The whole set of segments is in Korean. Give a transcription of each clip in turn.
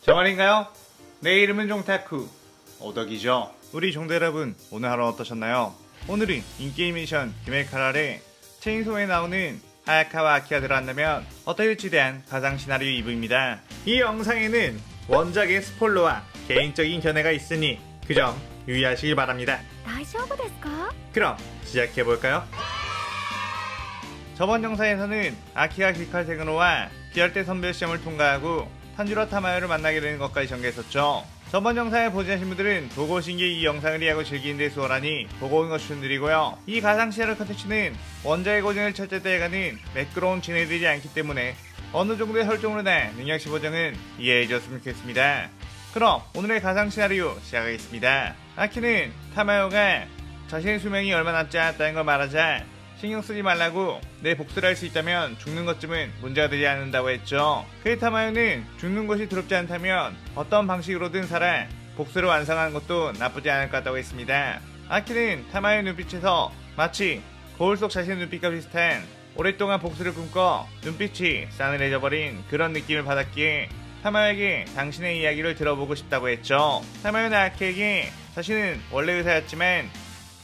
정말인가요? 내 이름은 종타쿠 오덕이죠. 우리 종대 여러분, 오늘 하루 어떠셨나요? 오늘은 인게임 미션 기메카랄의 체인소에 나오는 하야카와 아키가 들어간다면 어떻게 될지에 대한 가상 시나리오 2부입니다. 이 영상에는 원작의 스포일러와 개인적인 견해가 있으니 그 점 유의하시길 바랍니다. 大丈夫ですか? 그럼 시작해볼까요? 저번 영상에서는 아키가 기칼세그노와 기열대 선별 시험을 통과하고 탄지로 타마요를 만나게 되는 것까지 전개했었죠. 저번 영상을 보지 않으신 분들은 보고 오신 게 이 영상을 이해하고 즐기는 데 수월하니 보고 오는 것 추천드리고요. 이 가상 시나리오 컨텐츠는 원작의 고증을 철저히 매끄러운 진행되지 않기 때문에 어느 정도의 설정으로나 능력치 보정은 이해해 주셨으면 좋겠습니다. 그럼 오늘의 가상 시나리오 시작하겠습니다. 아키는 타마요가 자신의 수명이 얼마 남지 않았다는 걸 말하자 신경 쓰지 말라고 내 복수를 할 수 있다면 죽는 것쯤은 문제가 되지 않는다고 했죠. 그의 타마요는 죽는 것이 두렵지 않다면 어떤 방식으로든 살아 복수를 완성하는 것도 나쁘지 않을 것 같다고 했습니다. 아키는 타마요의 눈빛에서 마치 거울 속 자신의 눈빛과 비슷한 오랫동안 복수를 꿈꿔 눈빛이 싸늘해져버린 그런 느낌을 받았기에 타마요에게 당신의 이야기를 들어보고 싶다고 했죠. 타마요는 아키에게 자신은 원래 의사였지만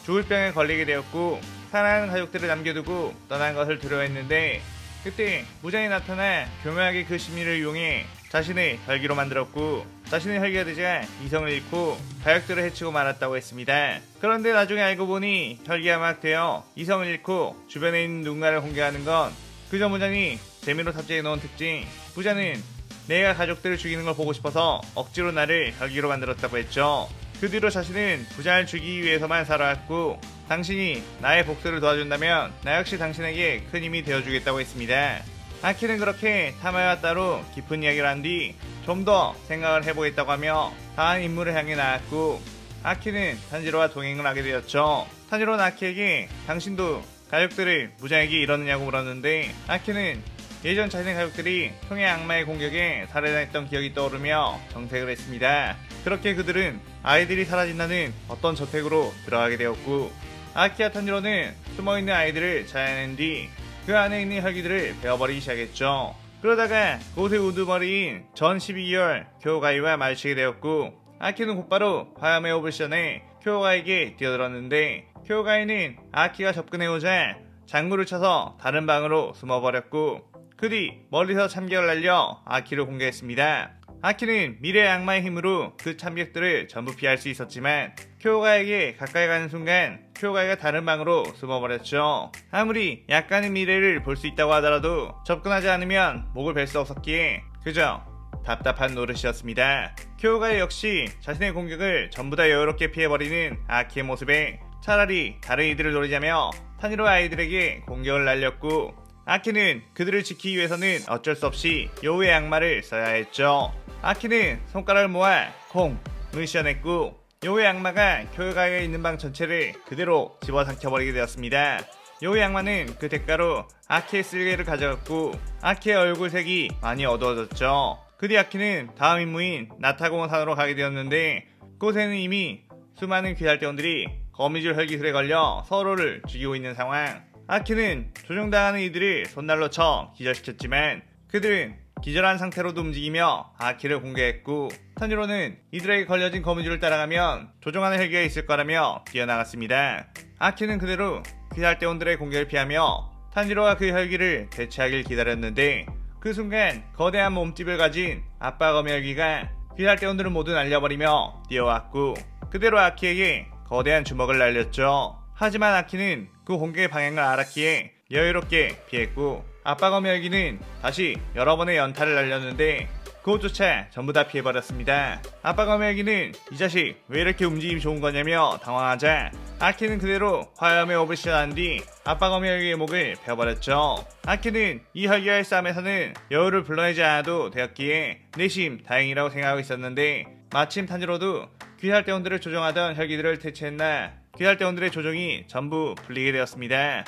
죽을 병에 걸리게 되었고 사랑하는 가족들을 남겨두고 떠난 것을 두려워했는데 그때 무장이 나타나 교묘하게 그 심리를 이용해 자신의 혈기로 만들었고 자신의 혈기가 되자 이성을 잃고 가족들을 해치고 말았다고 했습니다. 그런데 나중에 알고 보니 혈기가 막 되어 이성을 잃고 주변에 있는 누군가를 공격하는 건 그저 무장이 재미로 탑재해 놓은 특징. 무장은 내가 가족들을 죽이는 걸 보고 싶어서 억지로 나를 혈기로 만들었다고 했죠. 그 뒤로 자신은 부장을 죽이기 위해서만 살아왔고 당신이 나의 복수를 도와준다면 나 역시 당신에게 큰 힘이 되어주겠다고 했습니다. 아키는 그렇게 타마요와 따로 깊은 이야기를 한 뒤 좀 더 생각을 해보겠다고 하며 다음 임무를 향해 나갔고 아키는 탄지로와 동행을 하게 되었죠. 탄지로는 아키에게 당신도 가족들을 무장에게 잃었느냐고 물었는데 아키는 예전 자신의 가족들이 총의 악마의 공격에 살해당했던 기억이 떠오르며 정색을 했습니다. 그렇게 그들은 아이들이 사라진다는 어떤 저택으로 들어가게 되었고 아키와 탄지로는 숨어있는 아이들을 찾아낸 뒤 그 안에 있는 혈기들을 베어버리기 시작했죠. 그러다가 그곳의 우두머리인 전 12개월 교가이와 마주치게 되었고 아키는 곧바로 화염의 오브션에 교가이에게 뛰어들었는데 교가이는 아키가 접근해오자 장구를 쳐서 다른 방으로 숨어버렸고 그 뒤 멀리서 참격을 날려 아키를 공격했습니다. 아키는 미래의 악마의 힘으로 그 참격들을 전부 피할 수 있었지만 쿄가에게 가까이 가는 순간 쿄가이가 다른 방으로 숨어버렸죠. 아무리 약간의 미래를 볼 수 있다고 하더라도 접근하지 않으면 목을 벨 수 없었기에 그저 답답한 노릇이었습니다. 쿄가이 역시 자신의 공격을 전부 다 여유롭게 피해버리는 아키의 모습에 차라리 다른 이들을 노리자며 탄지로 아이들에게 공격을 날렸고 아키는 그들을 지키기 위해서는 어쩔 수 없이 여우의 악마를 써야 했죠. 아키는 손가락을 모아 콩을 씌어냈고 여우의 악마가 쿄가이에 있는 방 전체를 그대로 집어삼켜버리게 되었습니다. 여우의 악마는 그 대가로 아키의 쓸개를 가져갔고 아키의 얼굴색이 많이 어두워졌죠. 그 뒤 아키는 다음 임무인 나타공원산으로 가게 되었는데 그곳에는 이미 수많은 귀살대원들이 거미줄 혈기술에 걸려 서로를 죽이고 있는 상황. 아키는 조종당하는 이들을 손날로 쳐 기절시켰지만 그들은 기절한 상태로도 움직이며 아키를 공격했고 탄지로는 이들에게 걸려진 거미줄을 따라가면 조종하는 헬기가 있을 거라며 뛰어나갔습니다. 아키는 그대로 귀살대원들의 공격을 피하며 탄지로가 그 헬기를 대체하길 기다렸는데 그 순간 거대한 몸집을 가진 아빠 거미 헬기가 귀살대원들을 모두 날려버리며 뛰어왔고 그대로 아키에게 거대한 주먹을 날렸죠. 하지만 아키는 그 공격의 방향을 알았기에 여유롭게 피했고 아빠 거미 헬기는 다시 여러 번의 연타를 날렸는데 그것조차 전부 다 피해버렸습니다. 아빠 거미 헬기는 이 자식 왜 이렇게 움직임이 좋은 거냐며 당황하자 아키는 그대로 화염의 오브션을 한 뒤 아빠 거미 헬기의 목을 베어버렸죠. 아키는 이 혈기와의 싸움에서는 여우를 불러내지 않아도 되었기에 내심 다행이라고 생각하고 있었는데 마침 탄지로도 귀살대원들을 조종하던 혈기들을 대체했나 귀살대원들의 조종이 전부 풀리게 되었습니다.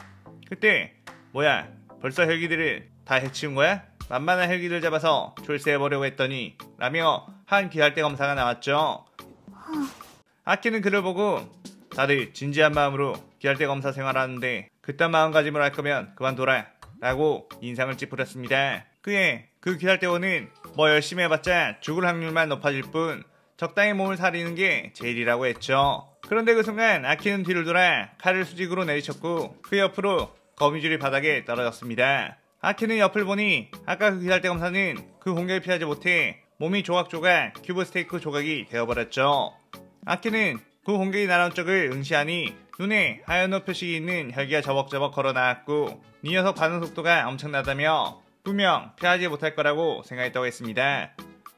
그때 뭐야 벌써 혈기들을 다 해치운 거야? 만만한 혈기들 잡아서 출세해보려고 했더니 라며 한 귀살대 검사가 나왔죠. 아키는 그를 보고 다들 진지한 마음으로 귀살대 검사 생활하는데 그딴 마음가짐으로 할 거면 그만둬라 라고 인상을 찌푸렸습니다. 그의 그 귀살대원은 뭐 열심히 해봤자 죽을 확률만 높아질 뿐 적당히 몸을 사리는 게 제일이라고 했죠. 그런데 그 순간 아키는 뒤를 돌아 칼을 수직으로 내리쳤고 그 옆으로 거미줄이 바닥에 떨어졌습니다. 아키는 옆을 보니 아까 그 기살대 검사는 그 공격을 피하지 못해 몸이 조각조각 큐브 스테이크 조각이 되어버렸죠. 아키는 그 공격이 날아온 쪽을 응시하니 눈에 하얀 옷 표식이 있는 혈기가 저벅저벅 걸어나왔고 이 녀석 반응 속도가 엄청나다며 분명 피하지 못할 거라고 생각했다고 했습니다.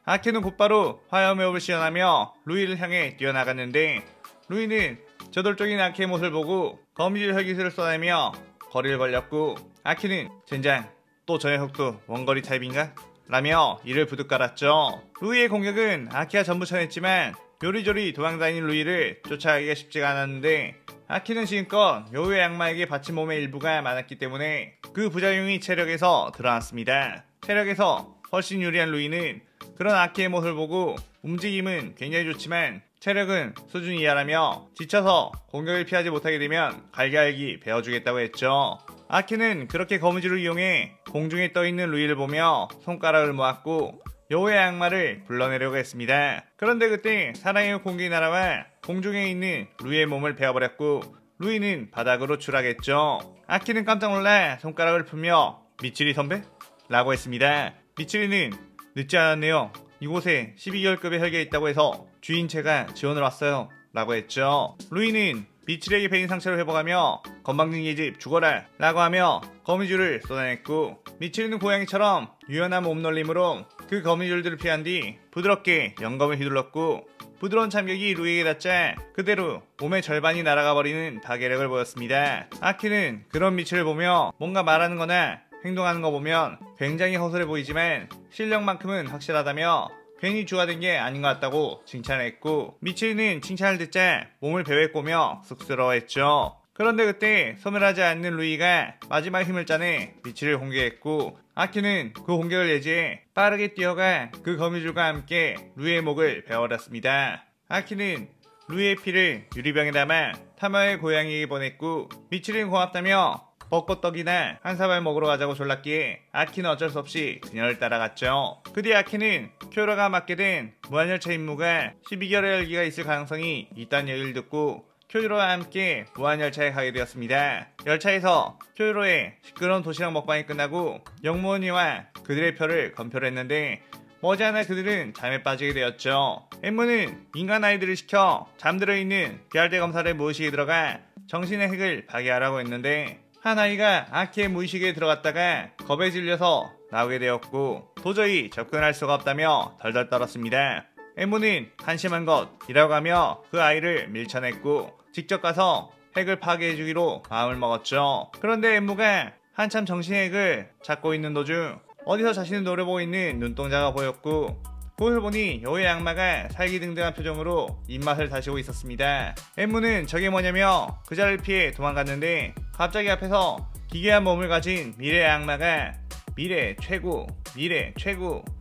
아키는 곧바로 화염의 옵을 시연하며 루이를 향해 뛰어나갔는데 루이는 저돌적인 아키의 모습을 보고 거미줄 혈기술을 쏟아내며 거리를 벌렸고 아키는 젠장 또 저 녀석도 원거리 타입인가? 라며 이를 부득 깔았죠. 루이의 공격은 아키가 전부 쳐냈지만 요리조리 도망다니는 루이를 쫓아가기가 쉽지가 않았는데 아키는 지금껏 여우의 악마에게 바친 몸의 일부가 많았기 때문에 그 부작용이 체력에서 드러났습니다. 체력에서 훨씬 유리한 루이는 그런 아키의 모습을 보고 움직임은 굉장히 좋지만 체력은 수준 이하라며 지쳐서 공격을 피하지 못하게 되면 갈기갈기 베어주겠다고 했죠. 아키는 그렇게 거미줄을 이용해 공중에 떠있는 루이를 보며 손가락을 모았고 여우의 악마를 불러내려고 했습니다. 그런데 그때 사랑의 공격이 날아와 공중에 있는 루이의 몸을 베어버렸고 루이는 바닥으로 추락했죠. 아키는 깜짝 놀라 손가락을 풀며 미츠리 선배? 라고 했습니다. 미츠리는 늦지 않았네요. 이곳에 12개월급의 혈기가 있다고 해서 주인 제가 지원을 왔어요. 라고 했죠. 루이는 미츠리에게 베인 상처를 회복하며 건방진 집 죽어라 라고 하며 거미줄을 쏟아냈고 미츠리는 고양이처럼 유연한 몸놀림으로 그 거미줄들을 피한 뒤 부드럽게 영검을 휘둘렀고 부드러운 참격이 루이에게 닿자 그대로 몸의 절반이 날아가 버리는 파괴력을 보였습니다. 아키는 그런 미츠를 보며 뭔가 말하는 거나 행동하는 거 보면 굉장히 허술해 보이지만 실력만큼은 확실하다며 괜히 주화된 게 아닌 것 같다고 칭찬했고 미츠리는 칭찬을 듣자 몸을 베베꼬며 쑥스러워했죠. 그런데 그때 소멸하지 않는 루이가 마지막 힘을 짜내 미츠리를 공격했고 아키는 그 공격을 예지해 빠르게 뛰어가 그 거미줄과 함께 루이의 목을 베어버렸습니다. 아키는 루이의 피를 유리병에 담아 타마의 고양이에게 보냈고 미츠리는 고맙다며 벚꽃떡이나 한 사발 먹으러 가자고 졸랐기에 아키는 어쩔 수 없이 그녀를 따라갔죠. 그 뒤 아키는 쿄로가 맡게 된 무한열차 임무가 12개월의 열기가 있을 가능성이 있다는 얘기를 듣고 쿄로와 함께 무한열차에 가게 되었습니다. 열차에서 쿄로의 시끄러운 도시락 먹방이 끝나고 영무원이와 그들의 표를 검표를 했는데 머지않아 그들은 잠에 빠지게 되었죠. 엠무는 인간 아이들을 시켜 잠들어 있는 비알대 검사를 무의식에 들어가 정신의 핵을 파괴하라고 했는데 한 아이가 아키의 무의식에 들어갔다가 겁에 질려서 나오게 되었고 도저히 접근할 수가 없다며 덜덜 떨었습니다. 엠무는 한심한 것이라고 하며 그 아이를 밀쳐냈고 직접 가서 핵을 파괴해주기로 마음을 먹었죠. 그런데 엠무가 한참 정신의 핵을 찾고 있는 도중 어디서 자신을 노려보고 있는 눈동자가 보였고 그것을 보니 여우의 악마가 살기등등한 표정으로 입맛을 다시고 있었습니다. 엠무는 저게 뭐냐며 그 자리를 피해 도망갔는데 갑자기 앞에서 기괴한 몸을 가진 미래의 악마가 미래 최고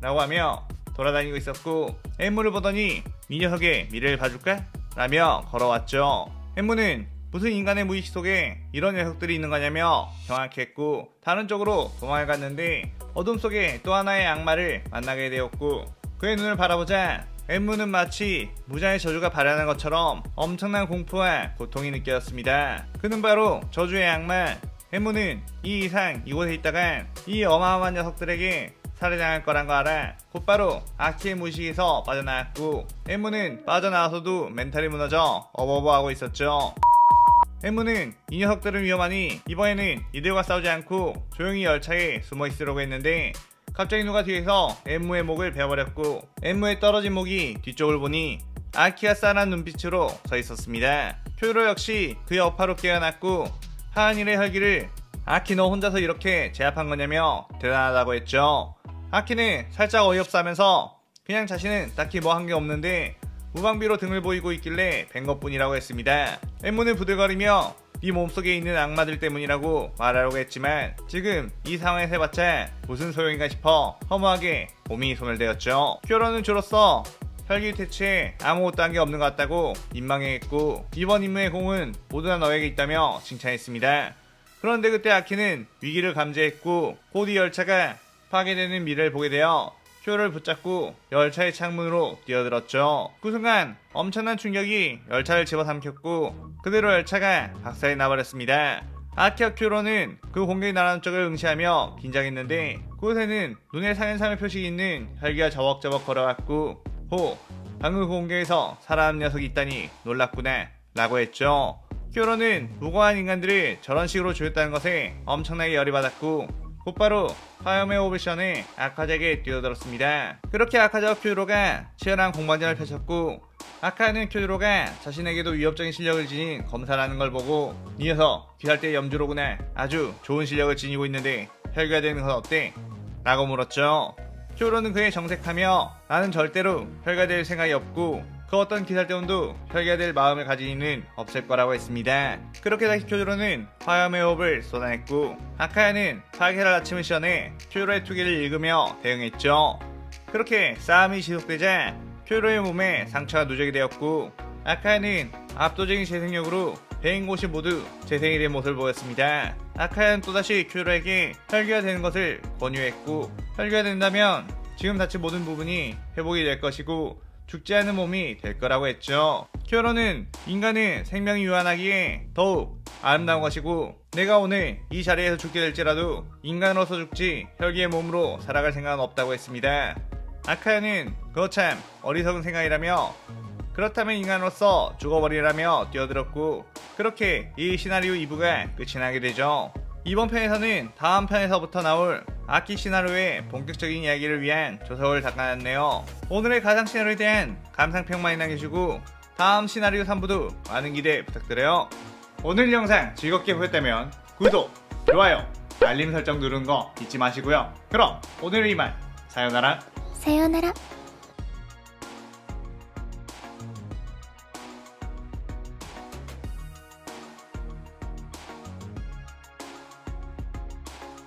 라고 하며 돌아다니고 있었고 엠무를 보더니 이 녀석의 미래를 봐줄까? 라며 걸어왔죠. 엠무는 무슨 인간의 무의식 속에 이런 녀석들이 있는 거냐며 경악했고 다른 쪽으로 도망을 갔는데 어둠 속에 또 하나의 악마를 만나게 되었고 그의 눈을 바라보자 엠무는 마치 무장의 저주가 발현한 것처럼 엄청난 공포와 고통이 느껴졌습니다. 그는 바로 저주의 악마. 엠무는 이 이상 이곳에 있다간 이 어마어마한 녀석들에게 살해당할 거란 거 알아 곧바로 아키의 무의식에서 빠져나왔고 엠무는 빠져나와서도 멘탈이 무너져 어버버하고 있었죠. 엠무는 이 녀석들은 위험하니 이번에는 이들과 싸우지 않고 조용히 열차에 숨어 있으려고 했는데 갑자기 누가 뒤에서 엠무의 목을 베어버렸고 엠무의 떨어진 목이 뒤쪽을 보니 아키가 싸한 눈빛으로 서 있었습니다. 쿄로 역시 그의 여파로 깨어났고 하한일의 혈기를 아키 너 혼자서 이렇게 제압한 거냐며 대단하다고 했죠. 아키는 살짝 어이없어 하면서 그냥 자신은 딱히 뭐 한 게 없는데 무방비로 등을 보이고 있길래 뵌 것뿐이라고 했습니다. 엠무는 부들거리며 네 몸속에 있는 악마들 때문이라고 말하려고 했지만 지금 이 상황에서 해봤자 무슨 소용인가 싶어 허무하게 몸이 소멸되었죠. 쿄로는 주로서 혈기 퇴치에 아무것도 한 게 없는 것 같다고 민망해했고 이번 임무의 공은 모두 다 너에게 있다며 칭찬했습니다. 그런데 그때 아키는 위기를 감지했고 곧 이 열차가 파괴되는 미래를 보게 되어 쿄를 붙잡고 열차의 창문으로 뛰어들었죠. 그 순간 엄청난 충격이 열차를 집어삼켰고 그대로 열차가 박살이 나버렸습니다. 아키와 쿄로는 그 공격이 날아오는 쪽을 응시하며 긴장했는데 그곳에는 눈에 상현상의 표식이 있는 혈기가 저벅저벅 걸어왔고 방금 그 공격에서 살아남은 녀석이 있다니 놀랍구나 라고 했죠. 쿄로는 무고한 인간들을 저런 식으로 죽였다는 것에 엄청나게 열이 받았고 곧바로 화염의 오브션에 아카제에게 뛰어들었습니다. 그렇게 아카제와 쿄로가 치열한 공방전을 펼쳤고 아카는 쿄로가 자신에게도 위협적인 실력을 지닌 검사라는 걸 보고 이 녀석 귀살대 염주로구나. 아주 좋은 실력을 지니고 있는데 혈기가 되는 건 어때? 라고 물었죠. 쿄로는 그에 정색하며 나는 절대로 혈기가 될 생각이 없고 그 어떤 기살대원도 혈기가 될 마음을 가진 이는 없을 거라고 했습니다. 그렇게 다시 쿄로는 화염의 호흡을 쏟아냈고 아카야는 파괴를 아침을 시전해 쿄로의 투기를 읽으며 대응했죠. 그렇게 싸움이 지속되자 쿄로의 몸에 상처가 누적이 되었고 아카야는 압도적인 재생력으로 배인 곳이 모두 재생이 된 모습을 보였습니다. 아카야는 또다시 쿄로에게 혈기가 되는 것을 권유했고 혈기가 된다면 지금 다친 모든 부분이 회복이 될 것이고 죽지 않는 몸이 될 거라고 했죠. 쿄로는 인간은 생명이 유한하기에 더욱 아름다운 것이고 내가 오늘 이 자리에서 죽게 될지라도 인간으로서 죽지 혈기의 몸으로 살아갈 생각은 없다고 했습니다. 아카야는 그거 참 어리석은 생각이라며 그렇다면 인간으로서 죽어버리라며 뛰어들었고 그렇게 이 시나리오 2부가 끝이 나게 되죠. 이번 편에서는 다음 편에서부터 나올 아키 시나리오의 본격적인 이야기를 위한 조석을 닦아놨네요. 오늘의 가상 시나리오에 대한 감상평 많이 남겨주시고 다음 시나리오 3부도 많은 기대 부탁드려요. 오늘 영상 즐겁게 보셨다면 구독, 좋아요, 알림 설정 누르는 거 잊지 마시고요. 그럼 오늘은 이만 사요나라.さようなら。